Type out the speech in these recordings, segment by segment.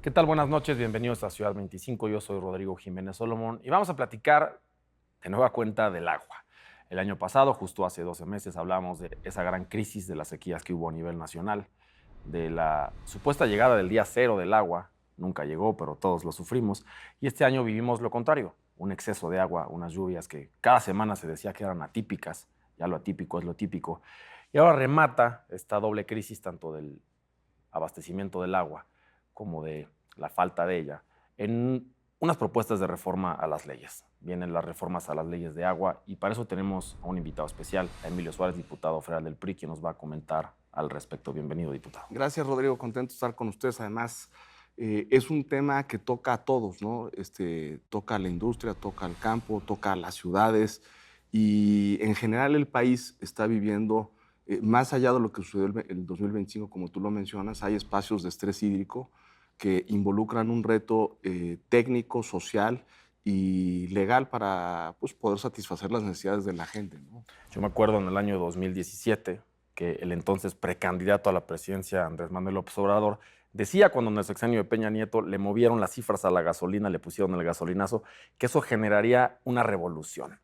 ¿Qué tal? Buenas noches, bienvenidos a Ciudad 25. Yo soy Rodrigo Jiménez Solomón y vamos a platicar de nueva cuenta del agua. El año pasado, justo hace 12 meses, hablamos de esa gran crisis de las sequías que hubo a nivel nacional, de la supuesta llegada del día cero del agua. Nunca llegó, pero todos lo sufrimos. Y este año vivimos lo contrario, un exceso de agua, unas lluvias que cada semana se decía que eran atípicas. Ya lo atípico es lo típico. Y ahora remata esta doble crisis tanto del abastecimiento del agua como de la falta de ella, en unas propuestas de reforma a las leyes. Vienen las reformas a las leyes de agua y para eso tenemos a un invitado especial, a Emilio Suárez, diputado federal del PRI, quien nos va a comentar al respecto. Bienvenido, diputado. Gracias, Rodrigo. Contento de estar con ustedes. Además, es un tema que toca a todos, ¿no? Toca a la industria, toca al campo, toca a las ciudades y en general el país está viviendo, más allá de lo que sucedió el 2025, como tú lo mencionas, hay espacios de estrés hídrico que involucran un reto técnico, social y legal para pues, poder satisfacer las necesidades de la gente, ¿no? Yo me acuerdo en el año 2017 que el entonces precandidato a la presidencia, Andrés Manuel López Obrador, decía cuando en el sexenio de Peña Nieto le movieron las cifras a la gasolina, le pusieron el gasolinazo, que eso generaría una revolución,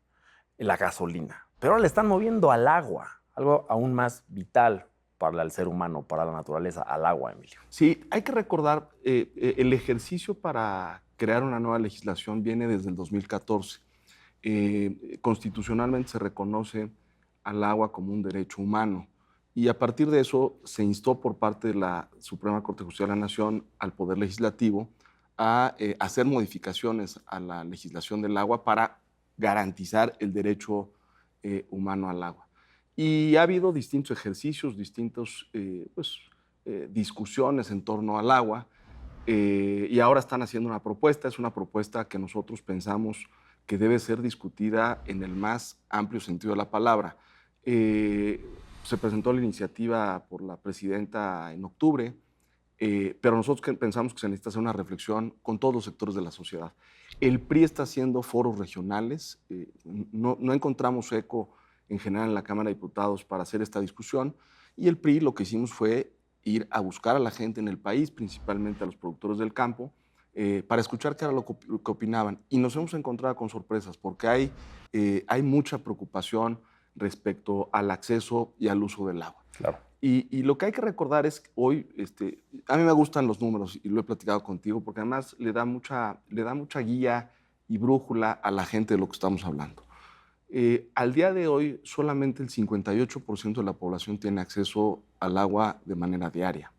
la gasolina. Pero ahora le están moviendo al agua, algo aún más vital para el ser humano, para la naturaleza, al agua, Emilio. Sí, hay que recordar, el ejercicio para crear una nueva legislación viene desde el 2014. Constitucionalmente se reconoce al agua como un derecho humano y a partir de eso se instó por parte de la Suprema Corte de Justicia de la Nación al Poder Legislativo a hacer modificaciones a la legislación del agua para garantizar el derecho humano al agua. Y ha habido distintos ejercicios, distintas discusiones en torno al agua, y ahora están haciendo una propuesta. Es una propuesta que nosotros pensamos que debe ser discutida en el más amplio sentido de la palabra. Se presentó la iniciativa por la presidenta en octubre, pero nosotros pensamos que se necesita hacer una reflexión con todos los sectores de la sociedad. El PRI está haciendo foros regionales, no encontramos eco en general en la Cámara de Diputados para hacer esta discusión, y el PRI lo que hicimos fue ir a buscar a la gente en el país, principalmente a los productores del campo, para escuchar qué era lo que opinaban. Y nos hemos encontrado con sorpresas, porque hay mucha preocupación respecto al acceso y al uso del agua. Claro. Y lo que hay que recordar es que hoy, a mí me gustan los números y lo he platicado contigo, porque además le da mucha guía y brújula a la gente de lo que estamos hablando. Al día de hoy, solamente el 58% de la población tiene acceso al agua de manera diaria.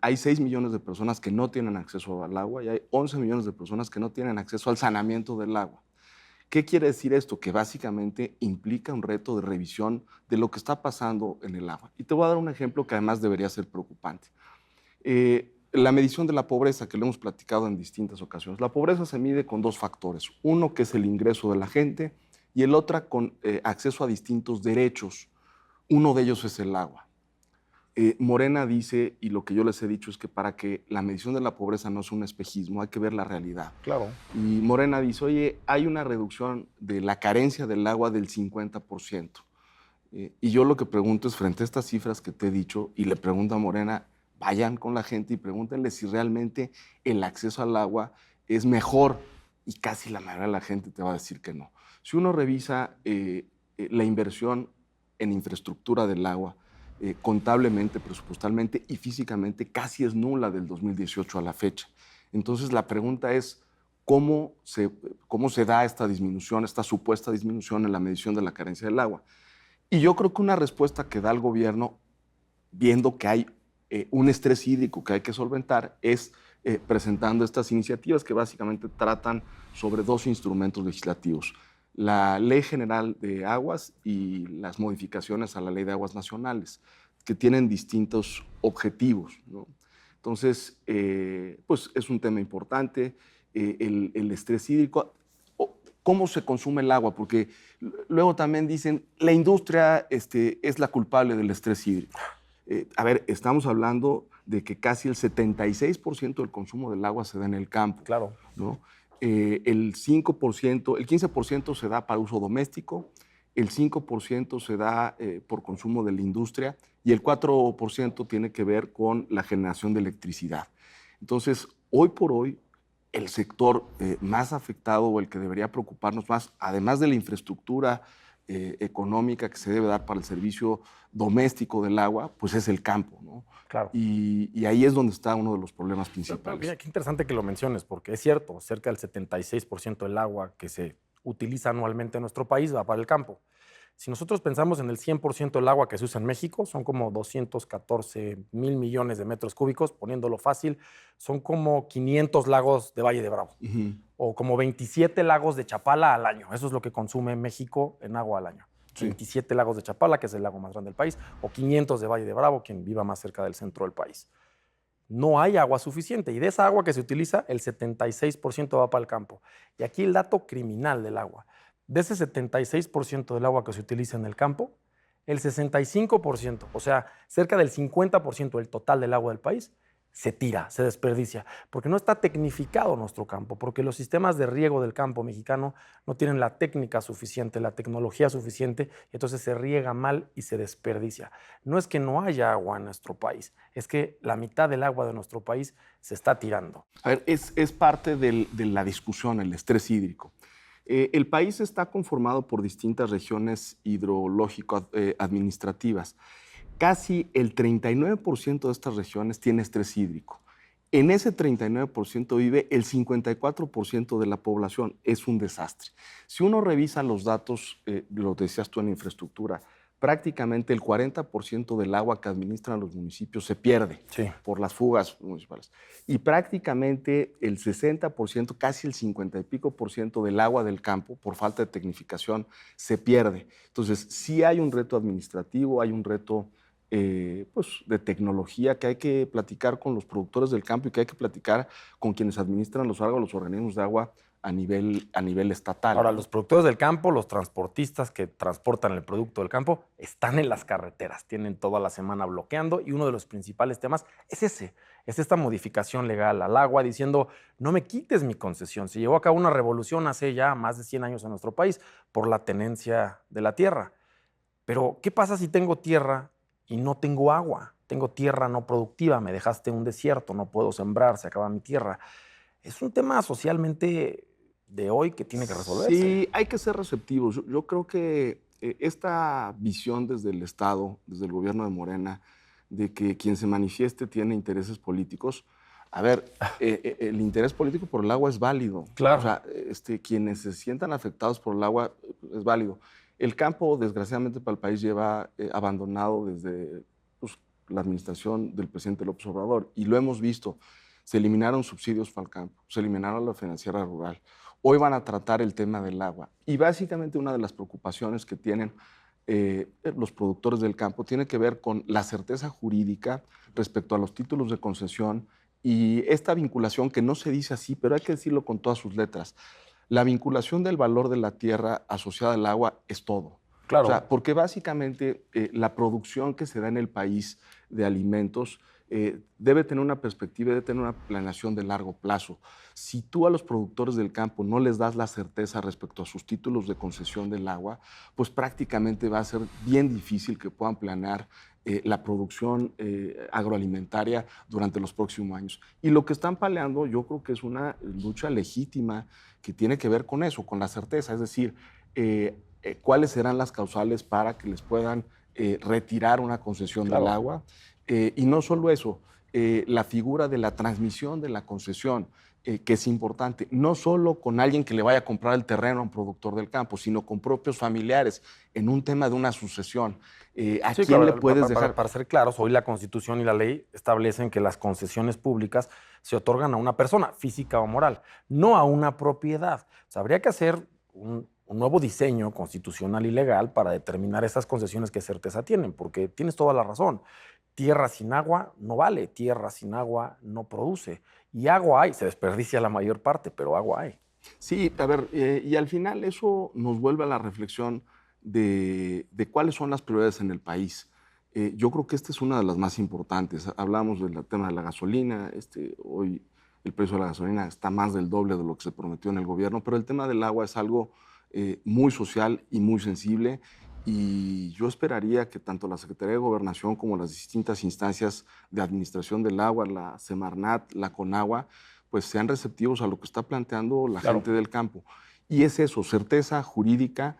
Hay 6 millones de personas que no tienen acceso al agua y hay 11 millones de personas que no tienen acceso al saneamiento del agua. ¿Qué quiere decir esto? Que básicamente implica un reto de revisión de lo que está pasando en el agua. Y te voy a dar un ejemplo que además debería ser preocupante. La medición de la pobreza, que lo hemos platicado en distintas ocasiones. La pobreza se mide con dos factores. Uno, que es el ingreso de la gente, y el otro con acceso a distintos derechos. Uno de ellos es el agua. Morena dice, y lo que yo les he dicho es que para que la medición de la pobreza no sea un espejismo, hay que ver la realidad. Claro. Y Morena dice, oye, hay una reducción de la carencia del agua del 50%. Y yo lo que pregunto es, frente a estas cifras que te he dicho, y le pregunto a Morena, vayan con la gente y pregúntenle si realmente el acceso al agua es mejor, y casi la mayoría de la gente te va a decir que no. Si uno revisa la inversión en infraestructura del agua, contablemente, presupuestalmente y físicamente, casi es nula del 2018 a la fecha. Entonces la pregunta es, ¿cómo se da esta disminución, esta supuesta disminución en la medición de la carencia del agua? Y yo creo que una respuesta que da el gobierno, viendo que hay un estrés hídrico que hay que solventar, es presentando estas iniciativas que básicamente tratan sobre dos instrumentos legislativos: la Ley General de Aguas y las modificaciones a la Ley de Aguas Nacionales, que tienen distintos objetivos, ¿no? Entonces, pues es un tema importante, el estrés hídrico. ¿Cómo se consume el agua? Porque luego también dicen, la industria es la culpable del estrés hídrico. A ver, estamos hablando de que casi el 76% del consumo del agua se da en el campo. Claro. ¿No? El 5%, el 15% se da para uso doméstico, el 5% se da por consumo de la industria y el 4% tiene que ver con la generación de electricidad. Entonces, hoy por hoy, el sector más afectado o el que debería preocuparnos más, además de la infraestructura económica que se debe dar para el servicio doméstico del agua, pues es el campo, ¿no? Claro. Y ahí es donde está uno de los problemas Pero principales. mira, qué interesante que lo menciones, porque es cierto, cerca del 76% del agua que se utiliza anualmente en nuestro país va para el campo. Si nosotros pensamos en el 100% del agua que se usa en México, son como 214,000 millones de metros cúbicos, poniéndolo fácil, son como 500 lagos de Valle de Bravo, o como 27 lagos de Chapala al año. Eso es lo que consume México en agua al año. Sí. 27 lagos de Chapala, que es el lago más grande del país, o 500 de Valle de Bravo, quien viva más cerca del centro del país. No hay agua suficiente, y de esa agua que se utiliza, el 76% va para el campo. Y aquí el dato criminal del agua. De ese 76% del agua que se utiliza en el campo, el 65%, o sea, cerca del 50% del total del agua del país, se tira, se desperdicia, porque no está tecnificado nuestro campo, porque los sistemas de riego del campo mexicano no tienen la técnica suficiente, la tecnología suficiente, y entonces se riega mal y se desperdicia. No es que no haya agua en nuestro país, es que la mitad del agua de nuestro país se está tirando. A ver, es parte de la discusión, el estrés hídrico. El país está conformado por distintas regiones hidrológico-administrativas. Casi el 39% de estas regiones tiene estrés hídrico. En ese 39% vive el 54% de la población. Es un desastre. Si uno revisa los datos, lo decías tú en infraestructura, prácticamente el 40% del agua que administran los municipios se pierde por las fugas municipales. Y prácticamente el 60%, casi el 50 y pico por ciento del agua del campo, por falta de tecnificación, se pierde. Entonces, sí hay un reto administrativo, hay un reto pues, de tecnología que hay que platicar con los productores del campo y que hay que platicar con quienes administran los organismos de agua a nivel estatal. Ahora, los productores del campo, los transportistas que transportan el producto del campo, están en las carreteras, tienen toda la semana bloqueando, y uno de los principales temas es esta modificación legal al agua, diciendo, no me quites mi concesión. Se llevó a cabo una revolución hace ya más de 100 años en nuestro país por la tenencia de la tierra. Pero, ¿qué pasa si tengo tierra y no tengo agua? Tengo tierra no productiva, me dejaste un desierto, no puedo sembrar, se acaba mi tierra. Es un tema socialmente de hoy que tiene que resolverse. Sí, hay que ser receptivos. Yo creo que esta visión desde el Estado, desde el gobierno de Morena, de que quien se manifieste tiene intereses políticos. A ver, el interés político por el agua es válido. Claro. O sea, quienes se sientan afectados por el agua es válido. El campo, desgraciadamente, para el país lleva abandonado desde pues, la administración del presidente López Obrador, y lo hemos visto. Se eliminaron subsidios para el campo, se eliminaron la financiera rural. Hoy van a tratar el tema del agua. Y básicamente una de las preocupaciones que tienen los productores del campo tiene que ver con la certeza jurídica respecto a los títulos de concesión y esta vinculación que no se dice así, pero hay que decirlo con todas sus letras. La vinculación del valor de la tierra asociada al agua es todo. Claro. O sea, porque básicamente la producción que se da en el país de alimentos debe tener una perspectiva, debe tener una planeación de largo plazo. Si tú a los productores del campo no les das la certeza respecto a sus títulos de concesión del agua, pues prácticamente va a ser bien difícil que puedan planear la producción agroalimentaria durante los próximos años. Y lo que están peleando yo creo que es una lucha legítima que tiene que ver con eso, con la certeza, es decir, cuáles serán las causales para que les puedan retirar una concesión del agua. Y no solo eso, la figura de la transmisión de la concesión, que es importante, no solo con alguien que le vaya a comprar el terreno a un productor del campo, sino con propios familiares, en un tema de una sucesión. ¿A quién claro, le puedes dejar? Para ser claros, hoy la Constitución y la ley establecen que las concesiones públicas se otorgan a una persona, física o moral, no a una propiedad. O sea, habría que hacer un nuevo diseño constitucional y legal para determinar esas concesiones qué certeza tienen, porque tienes toda la razón. Tierra sin agua no vale, tierra sin agua no produce. Y agua hay, se desperdicia la mayor parte, pero agua hay. Sí, a ver, y al final eso nos vuelve a la reflexión de cuáles son las prioridades en el país. Yo creo que esta es una de las más importantes. Hablamos del tema de la gasolina. Hoy el precio de la gasolina está más del doble de lo que se prometió en el gobierno, pero el tema del agua es algo muy social y muy sensible. y yo esperaría que tanto la Secretaría de Gobernación como las distintas instancias de administración del agua, la Semarnat, la Conagua, pues sean receptivos a lo que está planteando la gente del campo. Y es eso, certeza jurídica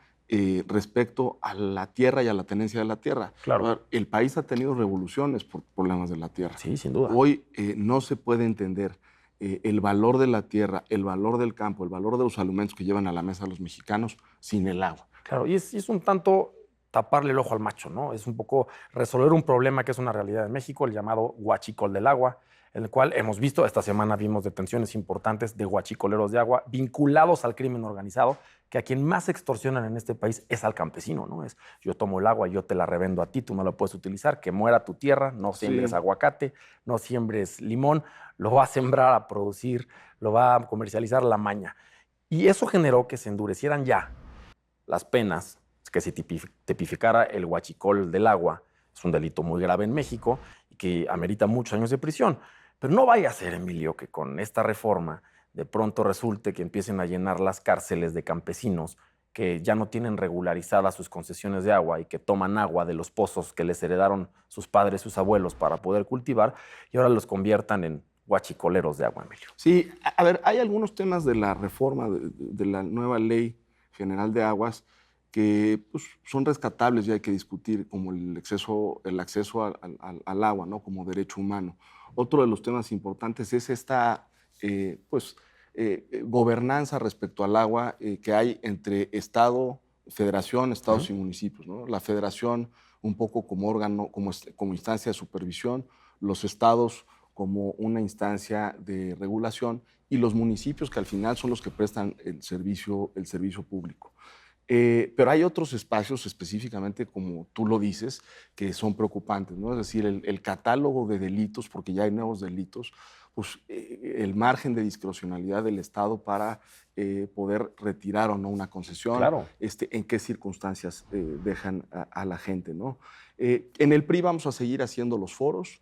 respecto a la tierra y a la tenencia de la tierra. Claro. El país ha tenido revoluciones por problemas de la tierra. Sí, sin duda. Hoy no se puede entender el valor de la tierra, el valor del campo, el valor de los alimentos que llevan a la mesa los mexicanos sin el agua. Claro, y es un tanto taparle el ojo al macho, ¿no? Es un poco resolver un problema que es una realidad en México, el llamado huachicol del agua, en el cual hemos visto, esta semana vimos detenciones importantes de huachicoleros de agua vinculados al crimen organizado, que a quien más extorsionan en este país es al campesino, ¿no? Es yo tomo el agua, yo te la revendo a ti, tú no la puedes utilizar, que muera tu tierra, no siembres aguacate, no siembres limón, lo va a sembrar, a producir, lo va a comercializar la maña. Y eso generó que se endurecieran ya las penas, que se tipificara el huachicol del agua. Es un delito muy grave en México y que amerita muchos años de prisión. Pero no vaya a ser, Emilio, que con esta reforma de pronto resulte que empiecen a llenar las cárceles de campesinos que ya no tienen regularizadas sus concesiones de agua y que toman agua de los pozos que les heredaron sus padres, sus abuelos para poder cultivar y ahora los conviertan en huachicoleros de agua, Emilio. Sí, a ver, hay algunos temas de la reforma de la nueva Ley General de Aguas que pues, son rescatables y hay que discutir, como el acceso al agua, ¿no? Como derecho humano. Otro de los temas importantes es esta gobernanza respecto al agua que hay entre Estado, Federación, Estados y municipios, ¿no? La Federación un poco como órgano, como instancia de supervisión, los estados como una instancia de regulación y los municipios que al final son los que prestan el servicio público. Pero hay otros espacios específicamente, como tú lo dices, que son preocupantes, ¿no? Es decir, el catálogo de delitos, porque ya hay nuevos delitos, pues el margen de discrecionalidad del Estado para poder retirar o no una concesión, en qué circunstancias dejan a la gente, ¿no? En el PRI vamos a seguir haciendo los foros,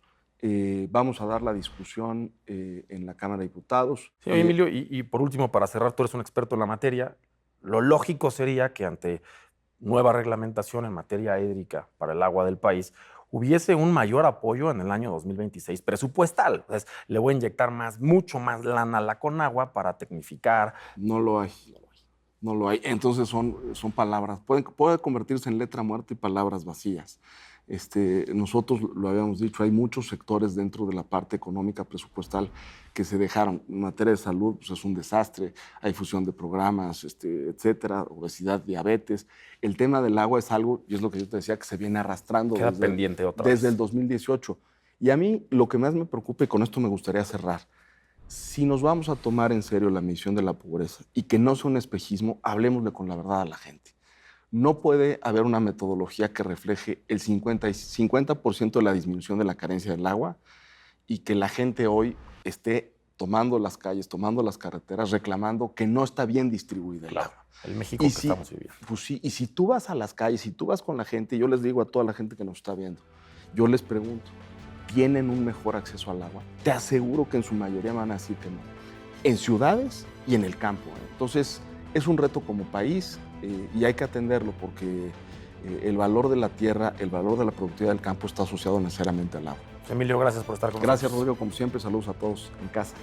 vamos a dar la discusión en la Cámara de Diputados. Sí, Emilio, y por último, para cerrar, tú eres un experto en la materia. Lo lógico sería que ante nueva reglamentación en materia hídrica para el agua del país hubiese un mayor apoyo en el año 2026 presupuestal. Entonces, le voy a inyectar mucho más lana a la Conagua para tecnificar. No lo hay. No lo hay. Entonces son palabras. Puede convertirse en letra muerta y palabras vacías. Nosotros lo habíamos dicho, hay muchos sectores dentro de la parte económica presupuestal que se dejaron. En materia de salud, pues es un desastre, hay fusión de programas, etcétera, obesidad, diabetes. El tema del agua es algo, y es lo que yo te decía, que se viene arrastrando desde el 2018. Y a mí lo que más me preocupa, y con esto me gustaría cerrar, si nos vamos a tomar en serio la medición de la pobreza y que no sea un espejismo, hablemosle con la verdad a la gente. No puede haber una metodología que refleje el 50% de la disminución de la carencia del agua y que la gente hoy esté tomando las calles, tomando las carreteras, reclamando que no está bien distribuida el agua. El México que estamos viviendo. Pues sí, y si tú vas a las calles, si tú vas con la gente, yo les digo a toda la gente que nos está viendo, yo les pregunto, ¿tienen un mejor acceso al agua? Te aseguro que en su mayoría van a decir que no. En ciudades y en el campo. Entonces, es un reto como país y hay que atenderlo porque el valor de la tierra, el valor de la productividad del campo está asociado necesariamente al agua. Emilio, gracias por estar con nosotros. Gracias, Rodrigo, como siempre. Saludos a todos en casa.